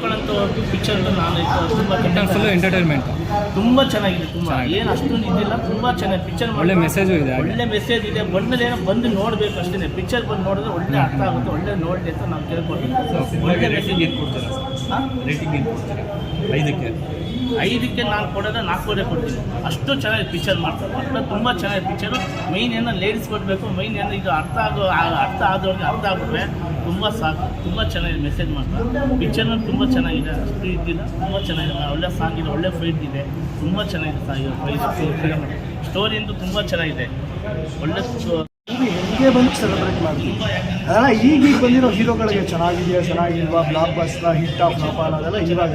ನೋಡ್ಕೊಳ್ಳೋಂಥ picture ಅಂತ ನಾನು ತುಂಬ ಫುಲ್ ಎಂಟರ್ಟೈನ್ಮೆಂಟ್ ತುಂಬ ಚೆನ್ನಾಗಿದೆ. ತುಂಬ ಏನು ಅಷ್ಟೊಂದು ಇದಿಲ್ಲ, ತುಂಬ ಚೆನ್ನಾಗಿ ಪಿಕ್ಚರ್. ಒಳ್ಳೆ ಮೆಸೇಜು ಇದೆ, ಒಳ್ಳೆ ಮೆಸೇಜ್ ಇದೆ. ಬಂದಲೇನೋ ಬಂದು ನೋಡಬೇಕು ಅಷ್ಟೇ. ಪಿಕ್ಚರ್ ಬಂದು ನೋಡಿದ್ರೆ ಒಳ್ಳೆ ಅರ್ಥ ಆಗುತ್ತೆ, ಒಳ್ಳೆ ನೋಡಲಿ ಅಂತ ನಾವು ಕೇಳ್ಕೊಳ್ತೀವಿ. ಒಳ್ಳೆ ಮೆಸೇಜ್ ಏನು ಕೊಡ್ತೀರಾ? ಹಾಂ, ರೇಟಿಂಗ್ ಏನು ಕೊಡ್ತೀರಾ? 5ಕ್ಕೆ ನಾನು ಕೊಡೋದ್ರೆ 4 ಕೊಡ್ತೀನಿ. ಅಷ್ಟು ಚೆನ್ನಾಗಿ ಪಿಕ್ಚರ್ ಮಾಡ್ತಾರೆ. ಒಟ್ಟು ತುಂಬ ಚೆನ್ನಾಗಿ ಪಿಕ್ಚರು. ಮೈನ್ ಏನೋ ಲೇಡೀಸ್ ಕೊಡಬೇಕು, ಮೈನ್ ಏನೋ ಇದು ಅರ್ಥ ಆದವ್ರಿಗೆ ಅರ್ಥ ಆಗಿಬಿಟ್ರೆ ತುಂಬ ಸಾಕು. ತುಂಬ ಚೆನ್ನಾಗಿದೆ ಮೆಸೇಜ್ ಮಾಡ್ತಾರೆ. ಪಿಕ್ಚರ್ನ ತುಂಬ ಚೆನ್ನಾಗಿದೆ, ಅಷ್ಟು ಇದ್ದಿಲ್ಲ, ತುಂಬ ಚೆನ್ನಾಗಿದೆ. ಒಳ್ಳೆ ಸಾಂಗ್ ಇದೆ, ಒಳ್ಳೆ ಫೈಟ್ ಇದೆ, ತುಂಬ ಚೆನ್ನಾಗಿದೆ ಫೈಟ್. ಸ್ಟೋರಿ ಅಂತೂ ತುಂಬ ಚೆನ್ನಾಗಿದೆ. ಒಳ್ಳೆ ಹೀಗೆ ಬಂದು ಸೆಲೆಬ್ರೇಟ್ ಮಾಡ್ತೀವಿ. ಅದೆಲ್ಲ ಈಗ ಬಂದಿರೋ ಹೀರೋಗಳಿಗೆ ಚೆನ್ನಾಗಿಲ್ವಾ, blockbuster, hit of flop ಅನ್ನೋದೆಲ್ಲ ಇವಾಗ.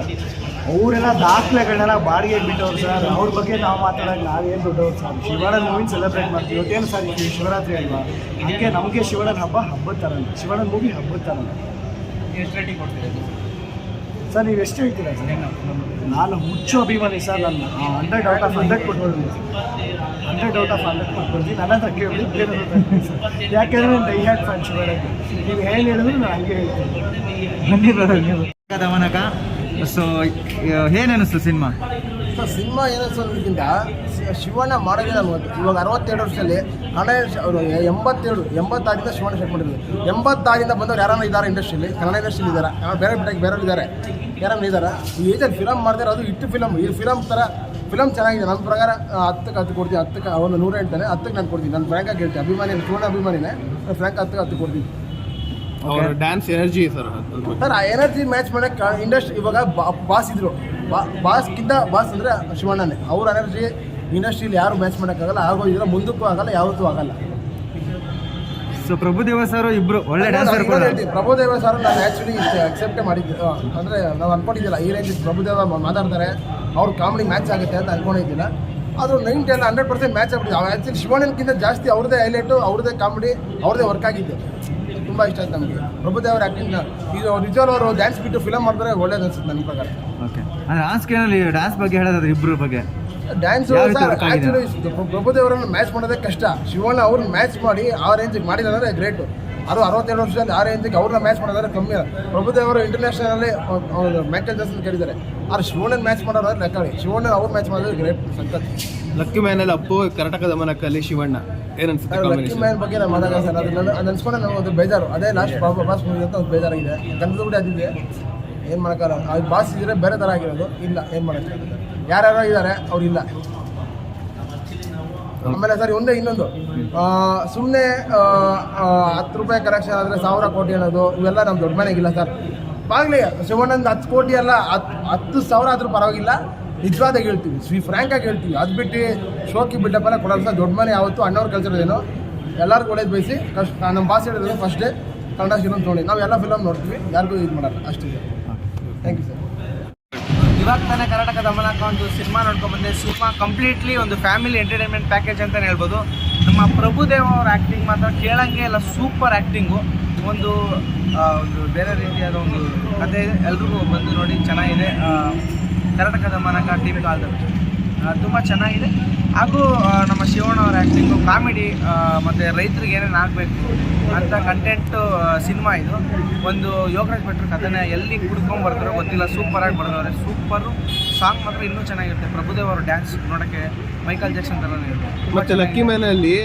ಅವರೆಲ್ಲ ದಾಖಲೆಗಳನ್ನೆಲ್ಲ ಬಾಡಿಗೆಗೆ ಬಿಟ್ಟವ್ರು ಸರ್. ಅವ್ರ ಬಗ್ಗೆ ನಾವು ಮಾತಾಡೋಕೆ ನಾವೇನು ದೊಡ್ಡವ್ರು ಸರ್. ಶಿವಣ್ಣನ ಮೂವಿನ ಸೆಲೆಬ್ರೇಟ್ ಮಾಡ್ತೀವಿ. ಇವತ್ತೇನು ಸರ್ ಶಿವರಾತ್ರಿ ಅಲ್ವಾ, ಹಾಗೆ ನಮಗೆ ಶಿವಣ್ಣನ ಹಬ್ಬದ ಥರನೇ, ಶಿವಣ್ಣನ ಮೂವಿ ಹಬ್ಬದ ಥರನೇ. ಎಷ್ಟು ರೇಟಿಂಗ್ ಕೊಡ್ತೀರಾ ಸರ್? ನೀವು ಎಷ್ಟು ಹೇಳ್ತೀರಾ ಸರ್? ನಾನು ಹುಚ್ಚು ಅಭಿಮಾನಿ ಸರ್. ನಾನು 100 ಔಟ್ ಆಫ್ 100 ಕೊಟ್ಬಿಡ್ತೀನಿ. 100 ಔಟ್ ಆಫ್ 100 ಕೊಟ್ಬಿಡ್ತೀನಿ. ನನ್ನ ಹತ್ರ ಕೇಳಿ ಬೇರೆ ಸರ್. ಯಾಕೆಂದರೆ ನಾನು ಡೈ ಹ್ಯಾಟ್ ಫ್ಯಾನ್ ಶಿವಣ್ಣಗೆ. ನೀವು ಏನು ಹೇಳಿದ್ರು ನಾನು ಹಂಗೆ ಹೇಳ್ತೀನಿ. ದಮನಕ. ಸೊ ಏನು ಅನ್ನಿಸ್ತು ಸಿನಿಮಾ? ಸರ್ ಸಿನಿಮಾ ಏನಿಸೋದಕ್ಕಿಂತ ಶಿವಣ್ಣ ಮಾಡೋದೇ ನಮ್ಗೆ ಇವಾಗ 62 ವರ್ಷದಲ್ಲಿ ಅವರು 87 ಶಿವಣ್ಣ ಸ್ಟಾರ್ಟ್ ಮಾಡಿದ್ರು. 86 ಬಂದವ್ರು ಯಾರನ್ನ ಇದ್ದಾರೆ ಇಂಡಸ್ಟ್ರಿಯಲ್ಲಿ, ಕನ್ನಡ ಇಂಡಸ್ಟ್ರಿಯಲ್ಲಿ ಇದ್ದಾರೆ, ಬೇರೆ ಬಿಟ್ಟಾಗಿ ಬೇರೆಯವ್ರು ಇದ್ದಾರೆ, ಯಾರನ್ನ ಇದ್ದಾರೆ. ಈ ಏಜಲ್ಲಿ ಫಿಲಮ್ ಮಾಡಿದ್ರೆ ಅದು ಇಟ್ಟು ಫಿಲಮ್. ಈ ಫಿಲಮ್ ಥರ ಫಿಲಮ್ ಚೆನ್ನಾಗಿದೆ. ನನ್ನ ಪ್ರಕಾರ 10ಕ್ಕೆ 10 ಕೊಡ್ತೀನಿ. 10ಕ್ಕೆ ಅವನು 100 ಹೇಳ್ತಾನೆ, 10ಕ್ಕೆ ನಾನು ಕೊಡ್ತೀನಿ. ನಾನು ಫ್ರ್ಯಾಂಕಾಗಿ ಹೇಳ್ತೀನಿ, ಅಭಿಮಾನಿ ಶಿವಣ್ಣ ಅಭಿಮಾನಿನೇ. ನಾನು ಫ್ರ್ಯಾಂಕ್ 10ಕ್ಕೆ 10 ಕೊಡ್ತೀನಿ. ಅವ್ರ ಡ್ಯಾನ್ಸ್ ಎನರ್ಜಿ ಸರ್ ಆ ಎನರ್ಜಿ ಮ್ಯಾಚ್ ಮಾಡೋಕ್ಕೆ ಇಂಡಸ್ಟ್ರಿ ಇವಾಗ ಬಾಸ್ ಇದ್ರು. ಬಾಸ್ಗಿಂತ ಬಾಸ್ ಅಂದರೆ ಶಿವಣ್ಣನೇ. ಅವ್ರ ಎನರ್ಜಿ ಇಂಡಸ್ಟ್ರಿಯಲ್ಲಿ ಯಾರು ಮ್ಯಾಚ್ ಮಾಡೋಕ್ಕಾಗಲ್ಲ, ಆಗೋದಿಲ್ಲ, ಮುಂದಕ್ಕೂ ಆಗಲ್ಲ, ಯಾವತ್ತೂ ಆಗಲ್ಲ. ಸೊ ಪ್ರಭುದೇವ ಸರ್ ಇಬ್ರು ಒಳ್ಳೆ ಡ್ಯಾನ್ಸರ್. ಪ್ರಭುದೇವ ಸರ್ ನಾನು ಆ್ಯಕ್ಚುಲಿ ಅಕ್ಸೆಪ್ಟೇ ಮಾಡಿದ್ದೆ. ಅಂದರೆ ನಾವು ಅಂದ್ಕೊಂಡಿದ್ದಿಲ್ಲ ಈ ರೇಂಜ್ ಪ್ರಭುದೇವ ಮಾತಾಡ್ತಾರೆ, ಅವ್ರ ಕಾಮಿಡಿ ಮ್ಯಾಚ್ ಆಗುತ್ತೆ ಅಂತ ಅಂದ್ಕೊಂಡಿದ್ದಿಲ್ಲ. ಆದರೂ 90% ಮ್ಯಾಚ್ ಆಗ್ಬಿಟ್ಟಿದೆ. ಆ್ಯಕ್ಚುಲಿ ಶಿವಣ್ಣನಕ್ಕಿಂತ ಜಾಸ್ತಿ ಅವ್ರದ್ದೇ ಹೈಲೈಟು, ಅವ್ರದ್ದೇ ಕಾಮಿಡಿ, ಅವ್ರದ್ದೇ ವರ್ಕ್ ಆಗಿದ್ದು. ತುಂಬ ಇಷ್ಟ ಆಯ್ತು ನಮಗೆ ಪ್ರಭುದೇವರ ಆ್ಯಕ್ಟಿಂಗ್. ಇದು ನಿಜವಾಗ್ಲೂ ಅವರು ಡ್ಯಾನ್ಸ್ ಬಿಟ್ಟು ಫಿಲಮ್ ಮಾಡಿದ್ರೆ ಒಳ್ಳೇದು ಅನ್ಸುತ್ತೆ ನನ್ನ ಪ್ರಕಾರ. ಓಕೆ, ಅಂದರೆ ಆನ್ಸ್ಕೇನಲ್ಲಿ ಡ್ಯಾನ್ಸ್ ಬಗ್ಗೆ ಹೇಳೋದಾದ್ರೆ ಇಬ್ಬರ ಬಗ್ಗೆ ಡ್ಯಾನ್ಸು ಆ್ಯಕ್ಚುಲಿ ಪ್ರಭುದೇವರನ್ನು ಮ್ಯಾಚ್ ಮಾಡೋದೇ ಕಷ್ಟ. ಶಿವಣ್ಣ ಅವ್ರನ್ನ ಮ್ಯಾಚ್ ಮಾಡಿ ಆ ರೇಂಜಿಗೆ ಮಾಡಿದ್ರೆ ಗ್ರೇಟು. ಅದು 62 ವರ್ಷದಲ್ಲಿ ಆ ರೇಂಜಿಗೆ ಅವ್ರನ್ನ ಮ್ಯಾಚ್ ಮಾಡೋದ್ರೆ ಕಮ್ಮಿ. ಪ್ರಭುದೇವರು ಇಂಟರ್ನ್ಯಾಷನಲ್ಲೇ ಮೈಕಲ್ ಜಾಕ್ಸನ್ ಕೇಳಿದ್ದಾರೆ. ಆದ್ರೆ ಶಿವಣ್ಣನ ಮ್ಯಾಚ್ ಮಾಡೋದ್ರೆ ಲೆಕ್ಕ. ಶಿವಣ್ಣ ಅವ್ರು ಮ್ಯಾಚ್ ಮಾಡೋದ್ರೆ ಗ್ರೇಟ್ ಸಂಕತ್. ಲಕ್ಕಿ ಮ್ಯಾನಲ್ಲಿ ಅಪ್ಪು, ಕರ್ನಾಟಕ ದಮನಕಲ್ಲಿ ಶಿವಣ್ಣ ಏನನ್ಸುತ್ತೆ? ಲಕ್ಕಿ ಮ್ಯಾನ್ ಬಗ್ಗೆ ನಾನು ಮಾತಾಡೋಣ ಸರ್. ಅದು ಅನ್ಸ್ಕೊಂಡೆ ನನಗೆ ಒಂದು ಬೇಜಾರು. ಅದೇ ಲಾಸ್ಟ್ ಬಾಸ್ ಮೂವಿ ಅಂತ ಒಂದು ಬೇಜಾರಾಗಿದೆ. ಕನ್ನಡ ಕೂಡ ಅದಿದೆ, ಏನು ಮಾಡೋಕ್ಕಾಗಲ್ಲ. ಅದು ಬಾಸ್ ಇದ್ದರೆ ಬೇರೆ ಥರ ಆಗಿರೋದು. ಇಲ್ಲ, ಏನು ಮಾಡೋಕ್ಕಾಗಲ್ಲ. ಯಾರ್ಯಾರೋ ಇದ್ದಾರೆ, ಅವ್ರಿಲ್ಲ. ಆಮೇಲೆ ಸರ್ ಇನ್ನೊಂದು ಸುಮ್ಮನೆ 10 ರೂಪಾಯಿ ಕಲೆಕ್ಷನ್ ಆದರೆ 1000 ಕೋಟಿ ಅನ್ನೋದು ಇವೆಲ್ಲ ನಮ್ಮ ದೊಡ್ಡ ಮನೆಗಿಲ್ಲ ಸರ್. ಬಾಗ್ಲಿ ಶಿವಣ್ಣಂದು 10 ಕೋಟಿ ಅಲ್ಲ, 10,000 ಆದರೂ ಪರವಾಗಿಲ್ಲ. ನಿಜವಾದಾಗ ಹೇಳ್ತೀವಿ, ಫ್ರ್ಯಾಂಕಾಗಿ ಹೇಳ್ತೀವಿ. ಅದು ಬಿಟ್ಟು ಶೋಕಿ ಬಿಲ್ಡಪ್ಪೆಲ್ಲ ಕೊಡೋಲ್ಲ ಸರ್. ದೊಡ್ಡ ಮನೆ ಯಾವತ್ತು ಅಣ್ಣವ್ರು ಕಲ್ಸಿರೋದೇನೋ ಎಲ್ಲರಿಗೂ ಒಳ್ಳೇದು ಬಯಸಿ ನಮ್ಮ ಭಾಷೆ ಹೇಳಿದ್ರೆ ಫಸ್ಟ್ ಡೇ ಕನ್ನಡ ಫಿಲಮ್ ನೋಡಿ ನಾವು ಎಲ್ಲ ಫಿಲಮ್ ನೋಡ್ತೀವಿ, ಯಾರಿಗೂ ಇದು ಮಾಡಲ್ಲ. ಅಷ್ಟಿದೆ. Thank you sir. ಇವಾಗ ತಾನೇ ಕರ್ನಾಟಕ ದಮನಕ ಒಂದು ಸಿನಿಮಾ ನೋಡ್ಕೊಂಡ್ಬಂದೆ. ಸಿನಿಮಾ ಕಂಪ್ಲೀಟ್ಲಿ ಒಂದು ಫ್ಯಾಮಿಲಿ ಎಂಟರ್ಟೈನ್ಮೆಂಟ್ ಪ್ಯಾಕೇಜ್ ಅಂತಲೇ ಹೇಳ್ಬೋದು. ನಮ್ಮ ಪ್ರಭುದೇವ ಅವ್ರ ಆ್ಯಕ್ಟಿಂಗ್ ಮಾತ್ರ ಕೇಳಂಗೆ ಎಲ್ಲ ಸೂಪರ್ ಆ್ಯಕ್ಟಿಂಗು. ಒಂದು ಬೇರೆ ರೀತಿಯಾದ ಒಂದು ಕಥೆ ಇದೆ. ಎಲ್ರಿಗೂ ಬಂದು ನೋಡಿ, ಚೆನ್ನಾಗಿದೆ. ಕರ್ನಾಟಕ ದಮನಕ ಟೀಮ್ ಕಾಲ್ದಲ್ಲಿ ತುಂಬ ಚೆನ್ನಾಗಿದೆ. ಹಾಗೂ ನಮ್ಮ ಶಿವಣ್ಣ ಅವರ ಆ್ಯಕ್ಟಿಂಗು, ಕಾಮಿಡಿ ಮತ್ತು ರೈತರಿಗೆ ಏನೇನು ಆಗಬೇಕು ಅಂತ ಕಂಟೆಂಟು ಸಿನಿಮಾ ಇದು. ಒಂದು ಯೋಗರಾಜ್ ಭಟ್ರ ಕಥೆನ ಎಲ್ಲಿ ಕುಡ್ಕೊಂಬರ್ತಾರೋ ಗೊತ್ತಿಲ್ಲ, ಸೂಪರಾಗಿ ಬರೆದವ್ರೆ. ಸೂಪರು. ಸಾಂಗ್ ಮಾತ್ರ ಇನ್ನೂ ಚೆನ್ನಾಗಿರುತ್ತೆ. ಪ್ರಭುದೇವ್ ಅವರು ಡ್ಯಾನ್ಸ್ ನೋಡೋಕ್ಕೆ ಮೈಕಲ್ ಜಾಕ್ಸನ್ ಥರನೇ ಇರುತ್ತೆ. ಮತ್ತು ಲಕ್ಕಿ ಮ್ಯಾನಲ್ಲಿ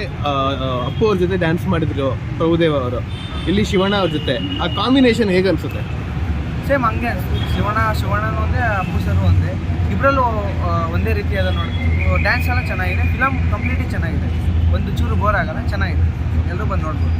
ಅಪ್ಪು ಅವ್ರ ಜೊತೆ ಡ್ಯಾನ್ಸ್ ಮಾಡಿದ್ರು ಪ್ರಭುದೇವ ಅವರು, ಇಲ್ಲಿ ಶಿವಣ್ಣ ಅವ್ರ ಜೊತೆ. ಆ ಕಾಂಬಿನೇಷನ್ ಹೇಗೆ ಅನಿಸುತ್ತೆ? ಸೇಮ್ ಹಂಗೆ ಶಿವಣ್ಣನೂ ಒಂದೇ, ಅಪ್ಪು ಸರು ಒಂದೇ, ಇಬ್ಬರಲ್ಲೂ ಒಂದೇ ರೀತಿಯಾದ ನೋಡಿ. ಡ್ಯಾನ್ಸ್ ಎಲ್ಲ ಚೆನ್ನಾಗಿದೆ. ಫಿಲಮ್ ಕಂಪ್ಲೀಟ್ಲಿ ಚೆನ್ನಾಗಿದೆ. ಒಂದು ಚೂರು ಬೋರ್ ಆಗಲ್ಲ, ಚೆನ್ನಾಗಿದೆ. ಎಲ್ಲರೂ ಬಂದು ನೋಡ್ಬೋದು.